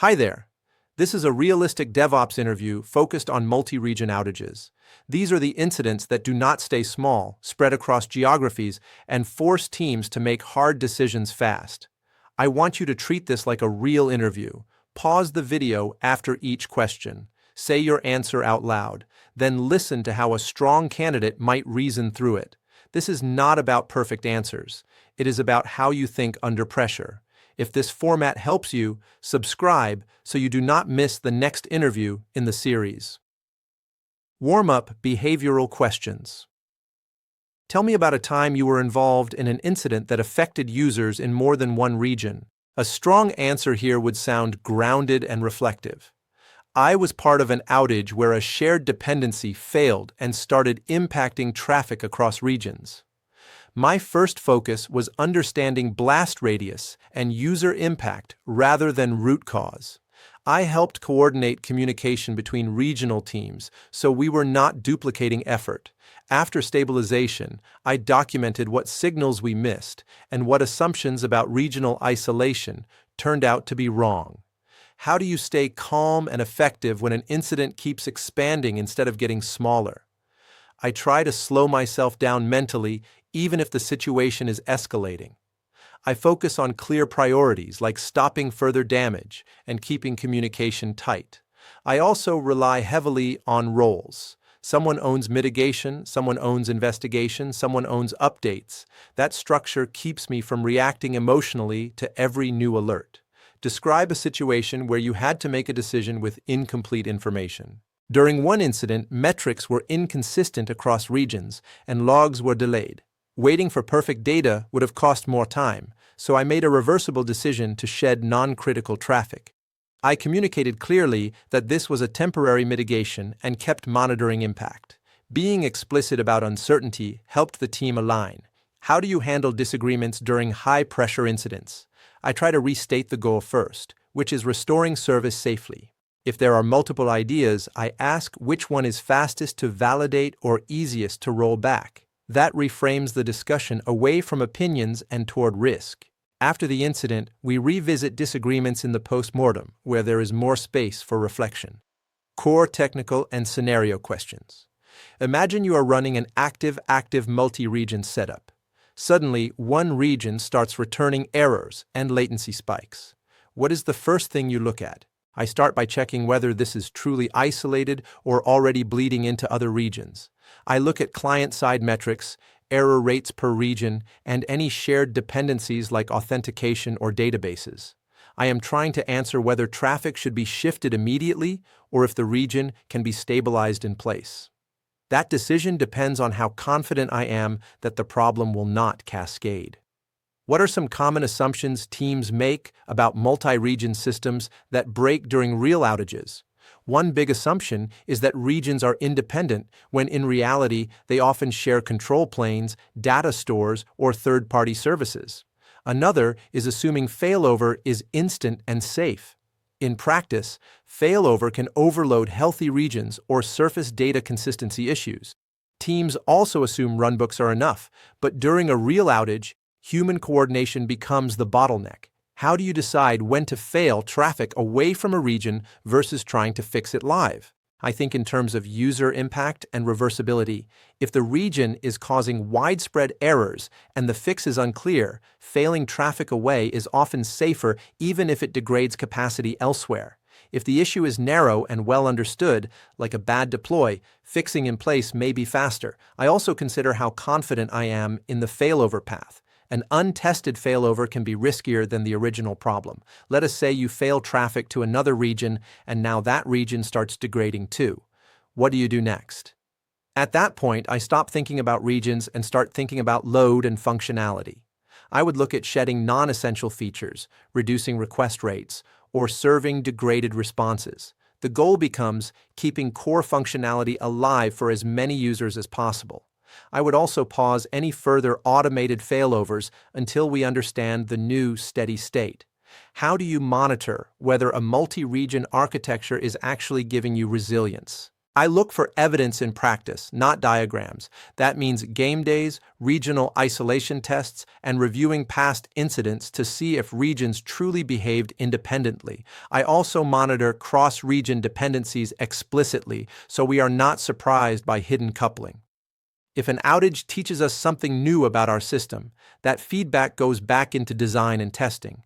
Hi there. This is a realistic DevOps interview focused on multi-region outages. These are the incidents that do not stay small, spread across geographies, and force teams to make hard decisions fast. I want you to treat this like a real interview. Pause the video after each question. Say your answer out loud. Then listen to how a strong candidate might reason through it. This is not about perfect answers. It is about how you think under pressure. If this format helps you, subscribe so you do not miss the next interview in the series. Warm-up behavioral questions. Tell me about a time you were involved in an incident that affected users in more than one region. A strong answer here would sound grounded and reflective. I was part of an outage where a shared dependency failed and started impacting traffic across regions. My first focus was understanding blast radius and user impact rather than root cause. I helped coordinate communication between regional teams so we were not duplicating effort. After stabilization, I documented what signals we missed and what assumptions about regional isolation turned out to be wrong. How do you stay calm and effective when an incident keeps expanding instead of getting smaller? I try to slow myself down mentally even if the situation is escalating. I focus on clear priorities like stopping further damage and keeping communication tight. I also rely heavily on roles. Someone owns mitigation, someone owns investigation, someone owns updates. That structure keeps me from reacting emotionally to every new alert. Describe a situation where you had to make a decision with incomplete information. During one incident, metrics were inconsistent across regions and logs were delayed. Waiting for perfect data would have cost more time, so I made a reversible decision to shed non-critical traffic. I communicated clearly that this was a temporary mitigation and kept monitoring impact. Being explicit about uncertainty helped the team align. How do you handle disagreements during high-pressure incidents? I try to restate the goal first, which is restoring service safely. If there are multiple ideas, I ask which one is fastest to validate or easiest to roll back. That reframes the discussion away from opinions and toward risk. After the incident, we revisit disagreements in the post-mortem, where there is more space for reflection. Core technical and scenario questions. Imagine you are running an active multi-region setup. Suddenly, one region starts returning errors and latency spikes. What is the first thing you look at? I start by checking whether this is truly isolated or already bleeding into other regions. I look at client-side metrics, error rates per region, and any shared dependencies like authentication or databases. I am trying to answer whether traffic should be shifted immediately or if the region can be stabilized in place. That decision depends on how confident I am that the problem will not cascade. What are some common assumptions teams make about multi-region systems that break during real outages? One big assumption is that regions are independent when in reality they often share control planes, data stores, or third-party services. Another is assuming failover is instant and safe. In practice, failover can overload healthy regions or surface data consistency issues. Teams also assume runbooks are enough, but during a real outage, human coordination becomes the bottleneck. How do you decide when to fail traffic away from a region versus trying to fix it live? I think in terms of user impact and reversibility. If the region is causing widespread errors and the fix is unclear, failing traffic away is often safer even if it degrades capacity elsewhere. If the issue is narrow and well understood, like a bad deploy, fixing in place may be faster. I also consider how confident I am in the failover path. An untested failover can be riskier than the original problem. Let us say you fail traffic to another region and now that region starts degrading too. What do you do next? At that point, I stop thinking about regions and start thinking about load and functionality. I would look at shedding non-essential features, reducing request rates, or serving degraded responses. The goal becomes keeping core functionality alive for as many users as possible. I would also pause any further automated failovers until we understand the new steady state. How do you monitor whether a multi-region architecture is actually giving you resilience? I look for evidence in practice, not diagrams. That means game days, regional isolation tests, and reviewing past incidents to see if regions truly behaved independently. I also monitor cross-region dependencies explicitly so we are not surprised by hidden coupling. If an outage teaches us something new about our system, that feedback goes back into design and testing.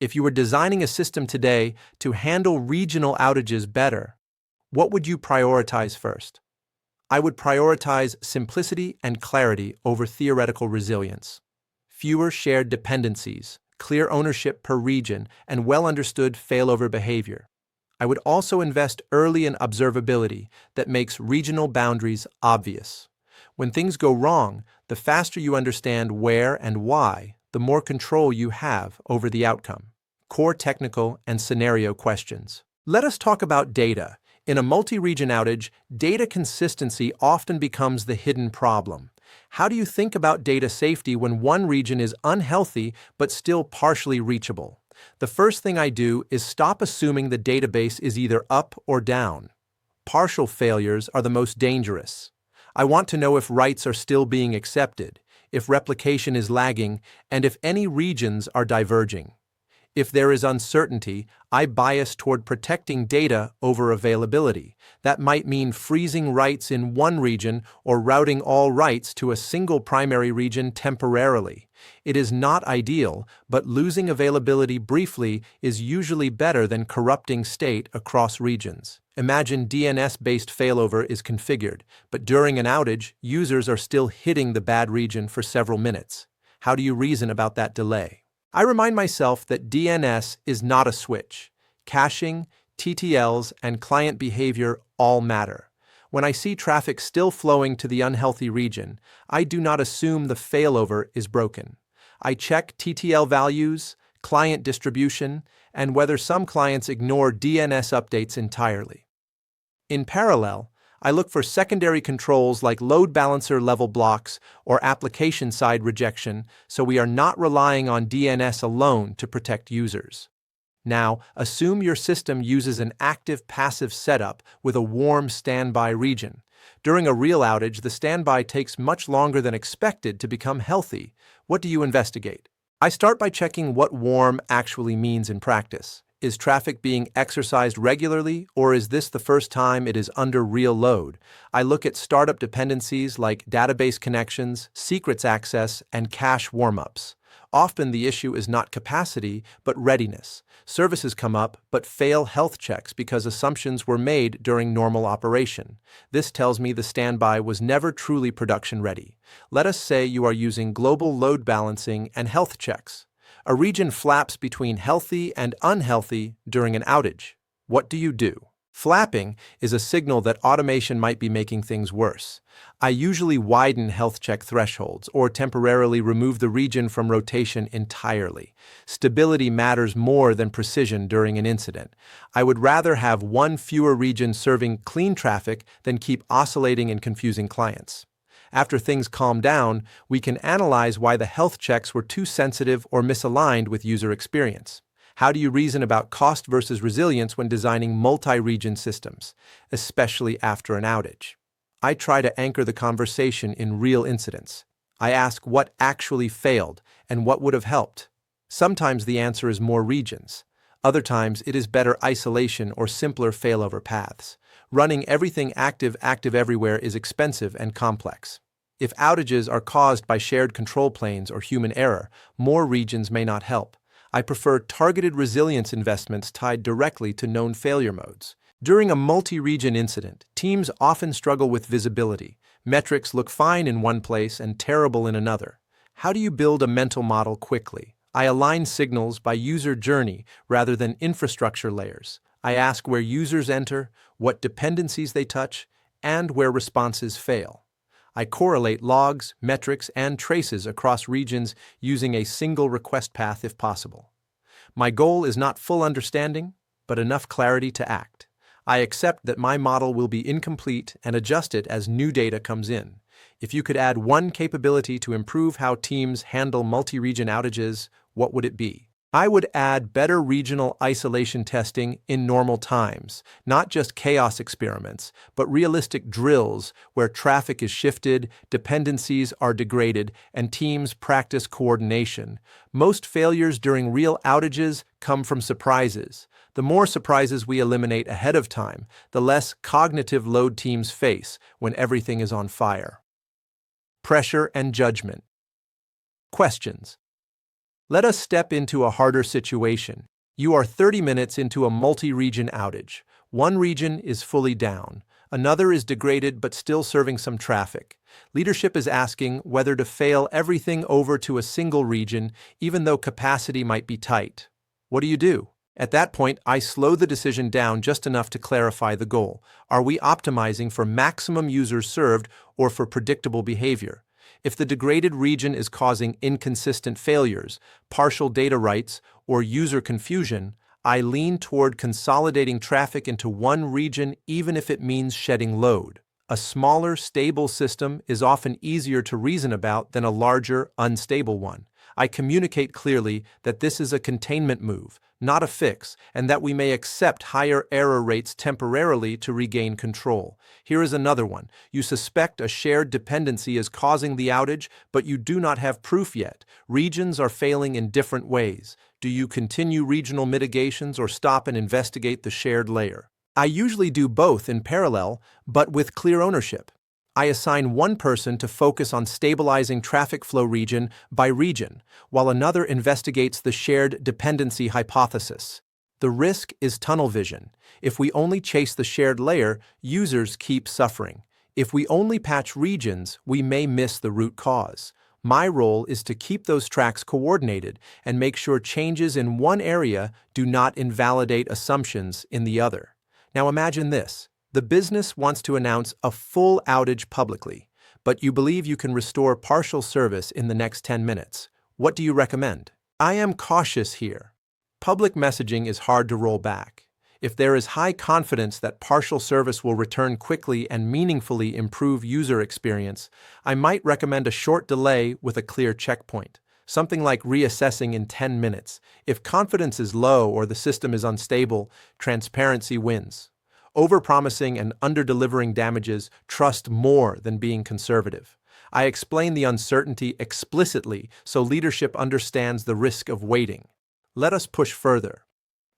If you were designing a system today to handle regional outages better, what would you prioritize first? I would prioritize simplicity and clarity over theoretical resilience. Fewer shared dependencies, clear ownership per region, and well-understood failover behavior. I would also invest early in observability that makes regional boundaries obvious. When things go wrong, the faster you understand where and why, the more control you have over the outcome. Core technical and scenario questions. Let us talk about data. In a multi-region outage, data consistency often becomes the hidden problem. How do you think about data safety when one region is unhealthy but still partially reachable? The first thing I do is stop assuming the database is either up or down. Partial failures are the most dangerous. I want to know if writes are still being accepted, if replication is lagging, and if any regions are diverging. If there is uncertainty, I bias toward protecting data over availability. That might mean freezing writes in one region or routing all writes to a single primary region temporarily. It is not ideal, but losing availability briefly is usually better than corrupting state across regions. Imagine DNS-based failover is configured, but during an outage, users are still hitting the bad region for several minutes. How do you reason about that delay? I remind myself that DNS is not a switch. Caching, TTLs, and client behavior all matter. When I see traffic still flowing to the unhealthy region, I do not assume the failover is broken. I check TTL values, client distribution, and whether some clients ignore DNS updates entirely. In parallel, I look for secondary controls like load balancer level blocks or application-side rejection, so we are not relying on DNS alone to protect users. Now, assume your system uses an active-passive setup with a warm standby region. During a real outage, the standby takes much longer than expected to become healthy. What do you investigate? I start by checking what warm actually means in practice. Is traffic being exercised regularly, or is this the first time it is under real load? I look at startup dependencies like database connections, secrets access, and cache warm-ups. Often the issue is not capacity, but readiness. Services come up, but fail health checks because assumptions were made during normal operation. This tells me the standby was never truly production ready. Let us say you are using global load balancing and health checks. A region flaps between healthy and unhealthy during an outage. What do you do? Flapping is a signal that automation might be making things worse. I usually widen health check thresholds or temporarily remove the region from rotation entirely. Stability matters more than precision during an incident. I would rather have one fewer region serving clean traffic than keep oscillating and confusing clients. After things calm down, we can analyze why the health checks were too sensitive or misaligned with user experience. How do you reason about cost versus resilience when designing multi-region systems, especially after an outage? I try to anchor the conversation in real incidents. I ask what actually failed and what would have helped. Sometimes the answer is more regions. Other times it is better isolation or simpler failover paths. Running everything active everywhere is expensive and complex. If outages are caused by shared control planes or human error, more regions may not help. I prefer targeted resilience investments tied directly to known failure modes. During a multi-region incident, teams often struggle with visibility. Metrics look fine in one place and terrible in another. How do you build a mental model quickly? I align signals by user journey rather than infrastructure layers. I ask where users enter, what dependencies they touch, and where responses fail. I correlate logs, metrics, and traces across regions using a single request path if possible. My goal is not full understanding, but enough clarity to act. I accept that my model will be incomplete and adjust it as new data comes in. If you could add one capability to improve how teams handle multi-region outages, what would it be? I would add better regional isolation testing in normal times, not just chaos experiments, but realistic drills where traffic is shifted, dependencies are degraded, and teams practice coordination. Most failures during real outages come from surprises. The more surprises we eliminate ahead of time, the less cognitive load teams face when everything is on fire. Pressure and judgment. Questions. Let us step into a harder situation. You are 30 minutes into a multi-region outage. One region is fully down. Another is degraded but still serving some traffic. Leadership is asking whether to fail everything over to a single region, even though capacity might be tight. What do you do? At that point, I slow the decision down just enough to clarify the goal. Are we optimizing for maximum users served or for predictable behavior? If the degraded region is causing inconsistent failures, partial data writes, or user confusion, I lean toward consolidating traffic into one region even if it means shedding load. A smaller, stable system is often easier to reason about than a larger, unstable one. I communicate clearly that this is a containment move, not a fix, and that we may accept higher error rates temporarily to regain control. Here is another one. You suspect a shared dependency is causing the outage, but you do not have proof yet. Regions are failing in different ways. Do you continue regional mitigations or stop and investigate the shared layer? I usually do both in parallel, but with clear ownership. I assign one person to focus on stabilizing traffic flow region by region, while another investigates the shared dependency hypothesis. The risk is tunnel vision. If we only chase the shared layer, users keep suffering. If we only patch regions, we may miss the root cause. My role is to keep those tracks coordinated and make sure changes in one area do not invalidate assumptions in the other. Now imagine this. The business wants to announce a full outage publicly, but you believe you can restore partial service in the next 10 minutes. What do you recommend? I am cautious here. Public messaging is hard to roll back. If there is high confidence that partial service will return quickly and meaningfully improve user experience, I might recommend a short delay with a clear checkpoint. Something like reassessing in 10 minutes. If confidence is low or the system is unstable, transparency wins. Overpromising and underdelivering damages trust more than being conservative. I explain the uncertainty explicitly so leadership understands the risk of waiting. Let us push further.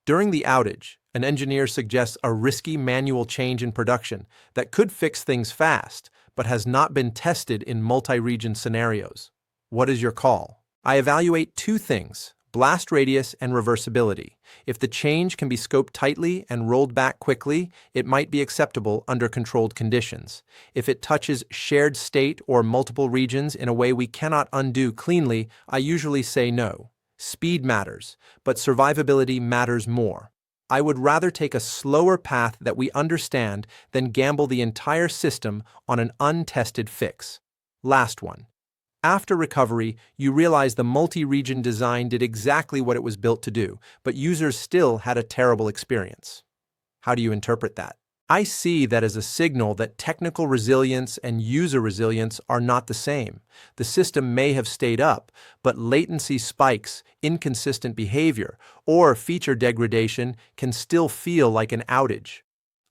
During the outage, an engineer suggests a risky manual change in production that could fix things fast, but has not been tested in multi-region scenarios. What is your call? I evaluate two things: blast radius and reversibility. If the change can be scoped tightly and rolled back quickly, it might be acceptable under controlled conditions. If it touches shared state or multiple regions in a way we cannot undo cleanly, I usually say no. Speed matters, but survivability matters more. I would rather take a slower path that we understand than gamble the entire system on an untested fix. Last one. After recovery, you realize the multi-region design did exactly what it was built to do, but users still had a terrible experience. How do you interpret that? I see that as a signal that technical resilience and user resilience are not the same. The system may have stayed up, but latency spikes, inconsistent behavior, or feature degradation can still feel like an outage.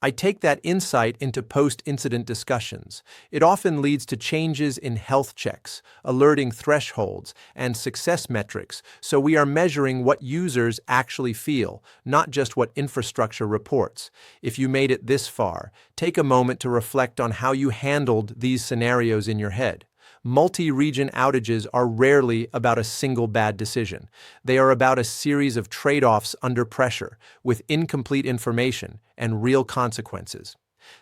I take that insight into post-incident discussions. It often leads to changes in health checks, alerting thresholds, and success metrics, so we are measuring what users actually feel, not just what infrastructure reports. If you made it this far, take a moment to reflect on how you handled these scenarios in your head. Multi-region outages are rarely about a single bad decision. They are about a series of trade-offs under pressure, with incomplete information and real consequences.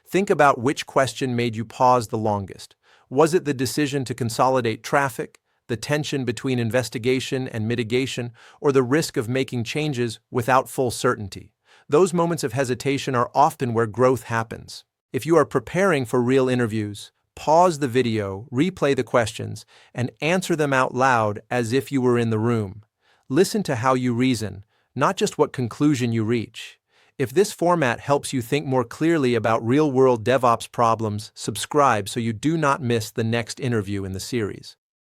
Think about which question made you pause the longest. Was it the decision to consolidate traffic, the tension between investigation and mitigation, or the risk of making changes without full certainty? Those moments of hesitation are often where growth happens. If you are preparing for real interviews, pause the video, replay the questions, and answer them out loud as if you were in the room. Listen to how you reason, not just what conclusion you reach. If this format helps you think more clearly about real-world DevOps problems, subscribe so you do not miss the next interview in the series.